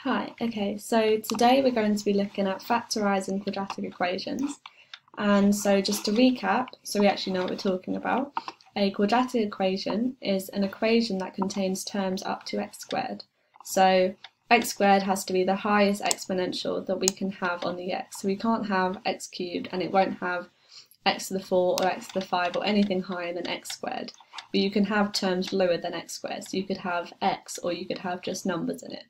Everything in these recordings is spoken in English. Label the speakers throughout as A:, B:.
A: Hi, okay, so today we're going to be looking at factorising quadratic equations. And so just to recap, so we actually know what we're talking about, a quadratic equation is an equation that contains terms up to x squared. So x squared has to be the highest exponential that we can have on the x. So we can't have x cubed and it won't have x to the 4 or x to the 5 or anything higher than x squared. But you can have terms lower than x squared. So you could have x or you could have just numbers in it.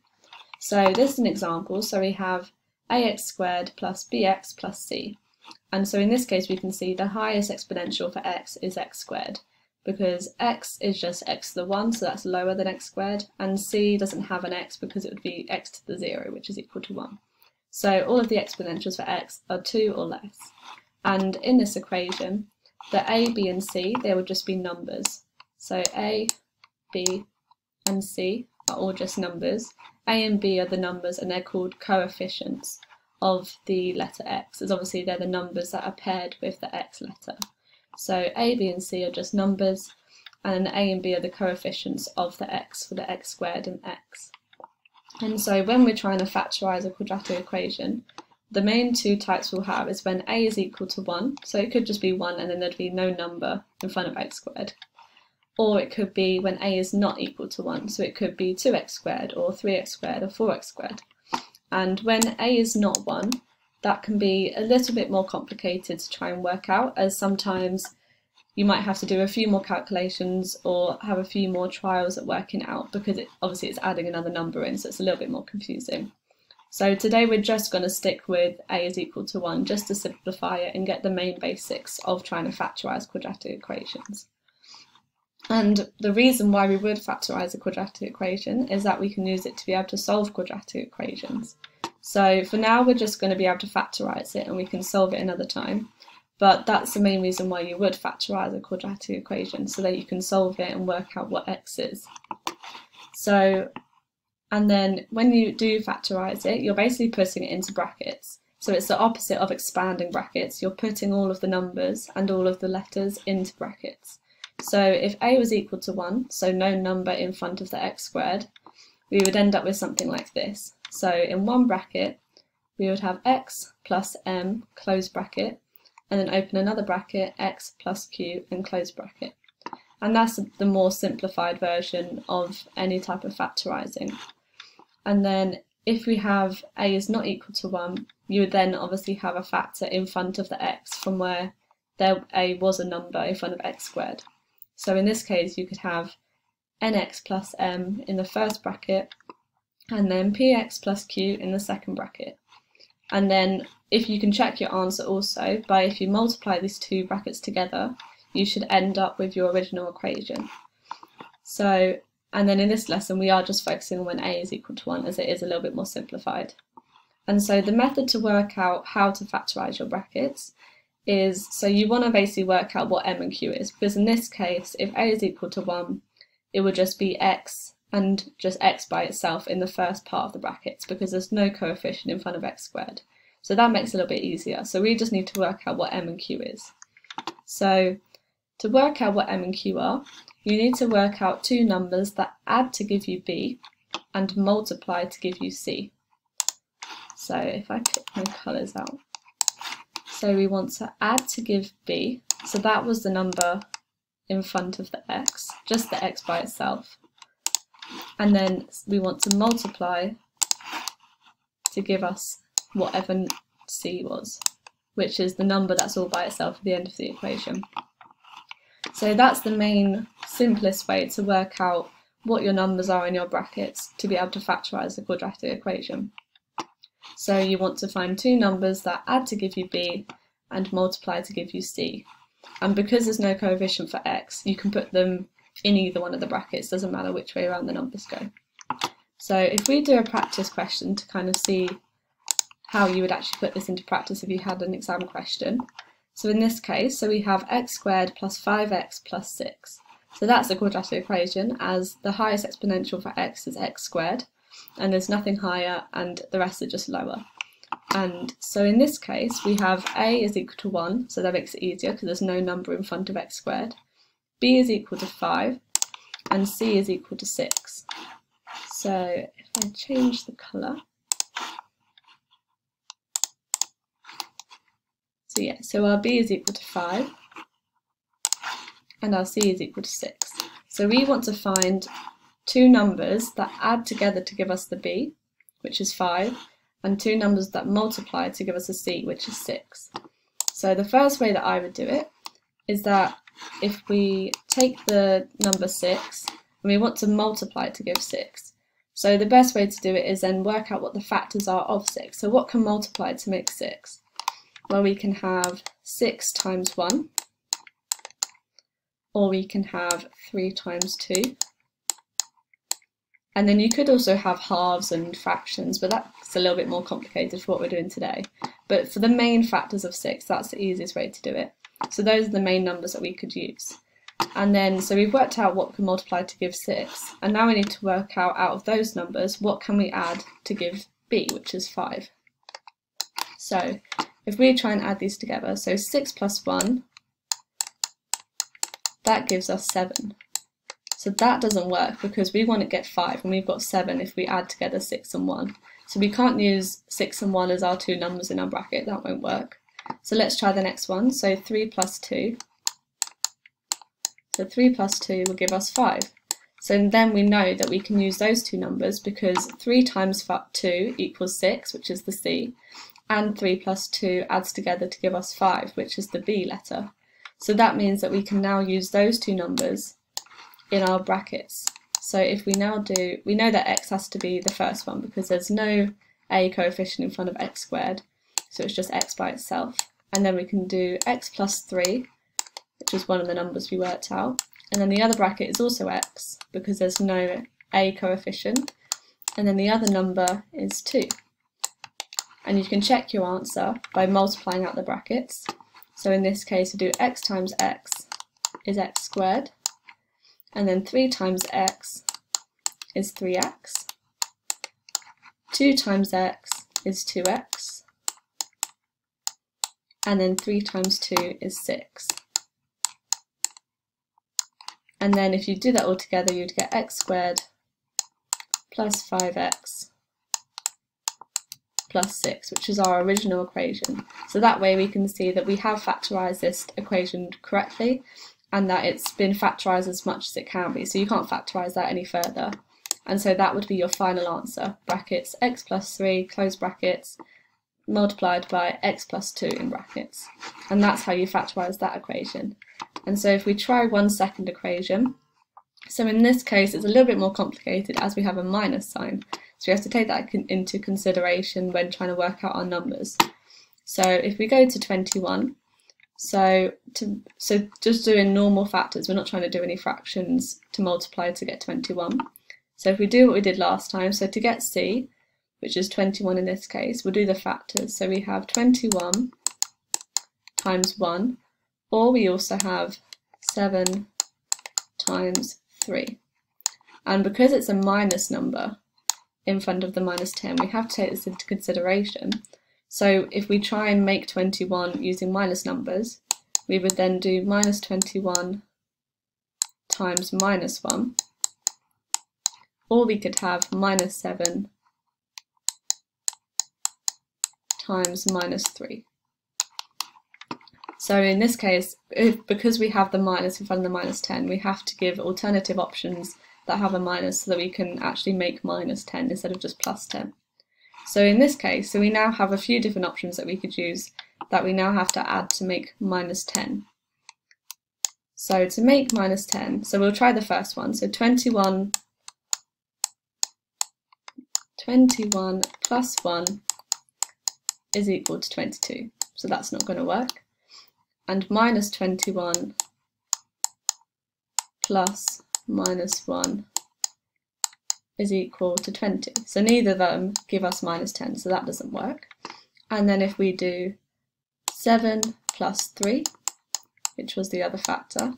A: So this is an example, so we have ax squared plus bx plus c. And so in this case we can see the highest exponential for x is x squared, because x is just x to the 1, so that's lower than x squared, and c doesn't have an x because it would be x to the 0, which is equal to 1. So all of the exponentials for x are 2 or less. And in this equation, the a, b and c, they would just be numbers. So a, b and c are all just numbers. A and B are the numbers and they're called coefficients of the letter x, as obviously they're the numbers that are paired with the x letter. So A, B and C are just numbers, and then A and B are the coefficients of the x for the x squared and x. And so when we're trying to factorise a quadratic equation, the main two types we'll have is when A is equal to 1, so it could just be 1 and then there'd be no number in front of x squared. Or it could be when a is not equal to 1, so it could be 2x squared or 3x squared or 4x squared. And when a is not 1, that can be a little bit more complicated to try and work out, as sometimes you might have to do a few more calculations or have a few more trials at working out, because obviously it's adding another number in, so it's a little bit more confusing. So today we're just going to stick with a is equal to 1 just to simplify it and get the main basics of trying to factorise quadratic equations. And the reason why we would factorise a quadratic equation is that we can use it to be able to solve quadratic equations. So for now we're just going to be able to factorise it and we can solve it another time. But that's the main reason why you would factorise a quadratic equation, so that you can solve it and work out what x is. So, and then when you do factorise it, you're basically putting it into brackets. So it's the opposite of expanding brackets. You're putting all of the numbers and all of the letters into brackets. So if a was equal to 1, so no number in front of the x squared, we would end up with something like this. So in one bracket, we would have x plus m, close bracket, and then open another bracket, x plus q, and close bracket. And that's the more simplified version of any type of factorising. And then if we have a is not equal to 1, you would then obviously have a factor in front of the x from where a was a number in front of x squared. So in this case, you could have nx plus m in the first bracket, and then px plus q in the second bracket. And then if you can check your answer also, by if you multiply these two brackets together, you should end up with your original equation. So, and then in this lesson, we are just focusing on when a is equal to 1, as it is a little bit more simplified. And so the method to work out how to factorise your brackets is, so you want to basically work out what m and q is, because in this case, if a is equal to 1, it would just be x and just x by itself in the first part of the brackets, because there's no coefficient in front of x squared. So that makes it a little bit easier. So we just need to work out what m and q is. So to work out what m and q are, you need to work out two numbers that add to give you b and multiply to give you c. So if I pick my colours out, so we want to add to give b, so that was the number in front of the x, just the x by itself. And then we want to multiply to give us whatever c was, which is the number that's all by itself at the end of the equation. So that's the main simplest way to work out what your numbers are in your brackets to be able to factorise a quadratic equation. So you want to find two numbers that add to give you b and multiply to give you c. And because there's no coefficient for x, you can put them in either one of the brackets, doesn't matter which way around the numbers go. So if we do a practice question to kind of see how you would actually put this into practice if you had an exam question. So in this case, so we have x squared plus 5x plus 6. So that's a quadratic equation, as the highest exponential for x is x squared, and there's nothing higher and the rest are just lower. And so in this case we have a is equal to 1, so that makes it easier because there's no number in front of x squared. B is equal to 5 and c is equal to 6. So if I change the colour, so yeah, so our b is equal to 5 and our c is equal to 6. So we want to find two numbers that add together to give us the b, which is 5, and two numbers that multiply to give us a c, which is 6. So the first way that I would do it is that if we take the number 6 and we want to multiply it to give 6, so the best way to do it is then work out what the factors are of 6. So what can multiply to make 6? Well, we can have 6 times 1, or we can have 3 times 2. And then you could also have halves and fractions, but that's a little bit more complicated for what we're doing today. But for the main factors of 6, that's the easiest way to do it. So those are the main numbers that we could use. And then, so we've worked out what can multiply to give 6, and now we need to work out of those numbers, what can we add to give b, which is 5. So if we try and add these together, so 6 plus 1, that gives us 7. So that doesn't work because we want to get 5 and we've got 7 if we add together 6 and 1. So we can't use 6 and 1 as our two numbers in our bracket, that won't work. So let's try the next one, so 3 plus 2. So 3 plus 2 will give us 5. So then we know that we can use those two numbers because 3 times 2 equals 6, which is the C, and 3 plus 2 adds together to give us 5, which is the B letter. So that means that we can now use those two numbers in our brackets. So if we now do, we know that x has to be the first one because there's no a coefficient in front of x squared, so it's just x by itself. And then we can do x plus 3, which is one of the numbers we worked out, and then the other bracket is also x because there's no a coefficient, and then the other number is 2. And you can check your answer by multiplying out the brackets. So in this case we do x times x is x squared, and then 3 times x is 3x, 2 times x is 2x, and then 3 times 2 is 6. And then if you do that all together, you'd get x squared plus 5x plus 6, which is our original equation. So that way we can see that we have factorised this equation correctly and that it's been factorised as much as it can be. So you can't factorise that any further. And so that would be your final answer, brackets x plus 3, close brackets, multiplied by x plus 2 in brackets. And that's how you factorise that equation. And so if we try one second equation, so in this case it's a little bit more complicated as we have a minus sign. So we have to take that into consideration when trying to work out our numbers. So if we go to 21, so just doing normal factors, we're not trying to do any fractions to multiply to get 21. So if we do what we did last time, so to get C, which is 21 in this case, we'll do the factors. So we have 21 times 1, or we also have 7 times 3. And because it's a minus number in front of the minus 10, we have to take this into consideration. So if we try and make 21 using minus numbers, we would then do minus 21 times minus 1, or we could have minus 7 times minus 3. So in this case, because we have the minus in front of the minus 10, we have to give alternative options that have a minus so that we can actually make minus 10 instead of just plus 10. So in this case, so we now have a few different options that we could use that we now have to add to make minus 10. So to make minus 10, so we'll try the first one. So 21 plus 1 is equal to 22. So that's not going to work. And minus 21 plus minus 1 is equal to 20. So neither of them give us minus 10, so that doesn't work. And then if we do 7 plus 3, which was the other factor,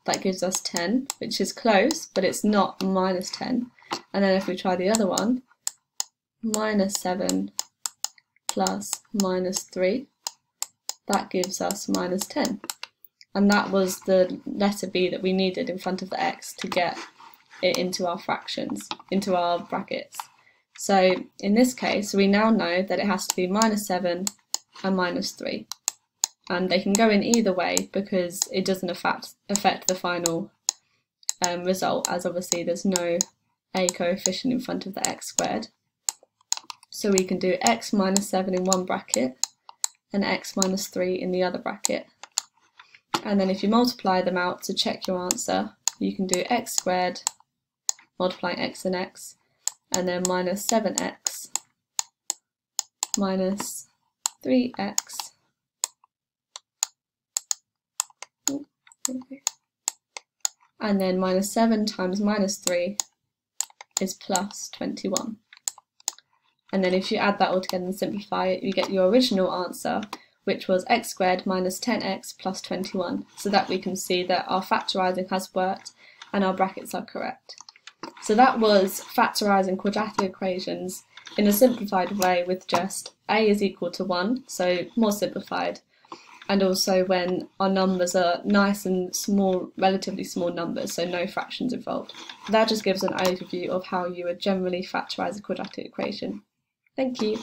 A: that gives us 10, which is close, but it's not minus 10. And then if we try the other one, minus 7 plus minus 3, that gives us minus 10. And that was the letter B that we needed in front of the x to get it into our fractions, into our brackets. So in this case, we now know that it has to be -7 and -3. And they can go in either way because it doesn't affect the final result, as obviously there's no a coefficient in front of the x squared. So we can do x minus 7 in one bracket and x minus 3 in the other bracket. And then if you multiply them out to check your answer, you can do x squared multiplying x and x, and then minus 7x minus 3x and then minus 7 times minus 3 is plus 21. And then if you add that all together and simplify it, you get your original answer, which was x squared minus 10x plus 21, so that we can see that our factorising has worked and our brackets are correct. So that was factorising quadratic equations in a simplified way with just a is equal to 1, so more simplified, and also when our numbers are nice and small, relatively small numbers, so no fractions involved. That just gives an overview of how you would generally factorise a quadratic equation. Thank you.